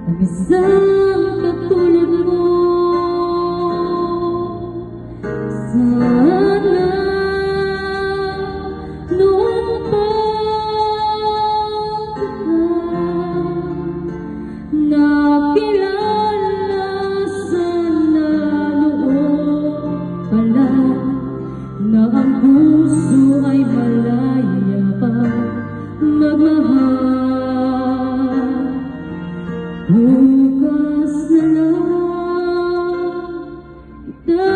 ang isang katulad mo. Sana noon pa nakilala, sana noon pala na ang puso ay malaya pa magmahal. Bukas na lang